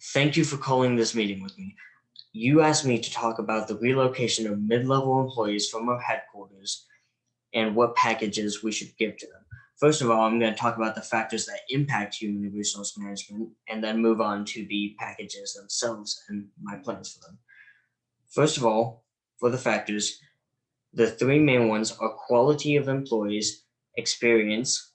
Thank you for calling this meeting with me. You asked me to talk about the relocation of mid-level employees from our headquarters and what packages we should give to them. First of all, I'm going to talk about the factors that impact human resource management and then move on to the packages themselves and my plans for them. First of all, for the factors, the three main ones are quality of employees, experience,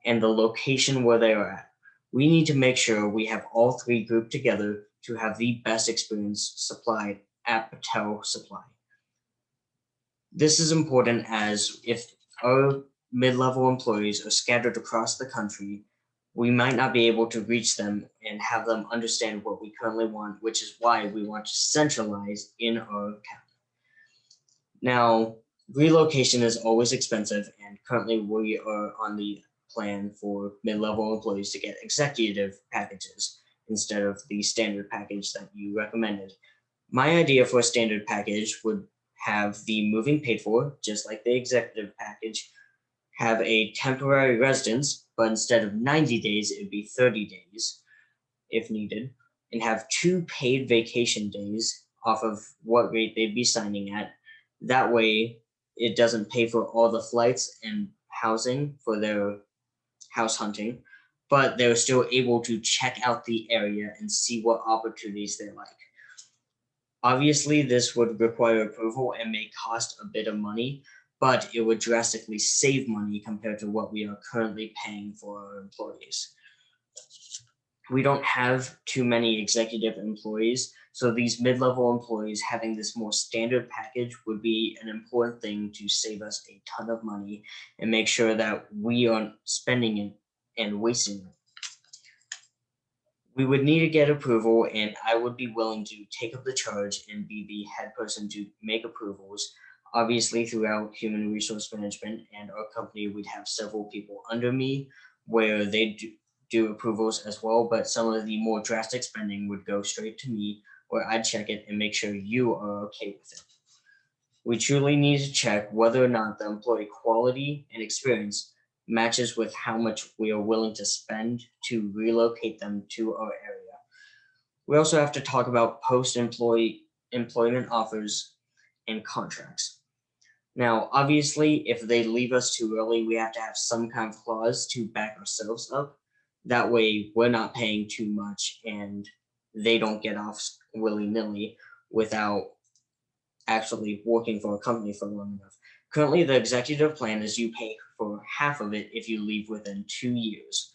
and the location where they are at. We need to make sure we have all three grouped together to have the best experience supplied at Patel Supply. This is important as if our mid-level employees are scattered across the country, we might not be able to reach them and have them understand what we currently want, which is why we want to centralize in our county. Now, relocation is always expensive, and currently we are on the plan for mid-level employees to get executive packages instead of the standard package that you recommended. My idea for a standard package would have the moving paid for, just like the executive package, have a temporary residence, but instead of 90 days, it'd be 30 days if needed, and have 2 paid vacation days off of what rate they'd be signing at. That way, it doesn't pay for all the flights and housing for their house hunting, but they're still able to check out the area and see what opportunities they like. Obviously, this would require approval and may cost a bit of money, but it would drastically save money compared to what we are currently paying for our employees. We don't have too many executive employees, so these mid-level employees having this more standard package would be an important thing to save us a ton of money and make sure that we aren't spending it and wasting it. We would need to get approval, and I would be willing to take up the charge and be the head person to make approvals. Obviously, throughout human resource management and our company, we'd have several people under me where they do approvals as well, but some of the more drastic spending would go straight to me, where I'd check it and make sure you are okay with it. We truly need to check whether or not the employee quality and experience matches with how much we are willing to spend to relocate them to our area. We also have to talk about post-employment offers and contracts. Now, obviously, if they leave us too early, we have to have some kind of clause to back ourselves up. That way, we're not paying too much and they don't get off willy-nilly without actually working for a company for long enough. Currently, the executive plan is you pay for half of it if you leave within 2 years.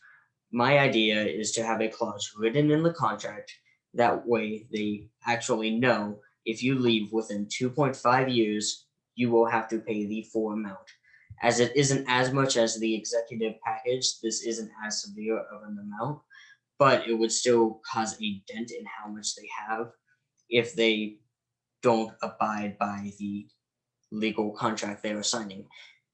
My idea is to have a clause written in the contract. That way, they actually know if you leave within 2.5 years, you will have to pay the full amount. As it isn't as much as the executive package, this isn't as severe of an amount, but it would still cause a dent in how much they have if they don't abide by the legal contract they are signing.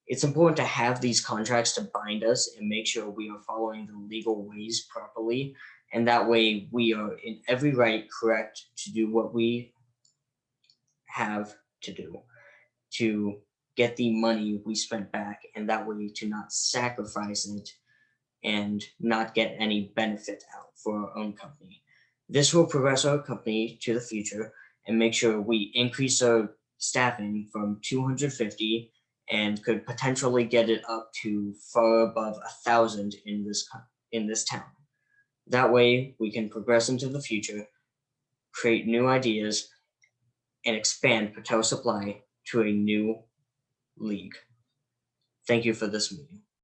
It's important to have these contracts to bind us and make sure we are following the legal ways properly. And that way we are in every right correct to do what we have to do to get the money we spent back, and that way to not sacrifice it and not get any benefit out for our own company. This will progress our company to the future and make sure we increase our staffing from 250 and could potentially get it up to far above 1,000 in this town. That way we can progress into the future, create new ideas, and expand Patel Supply to a new league. Thank you for this meeting.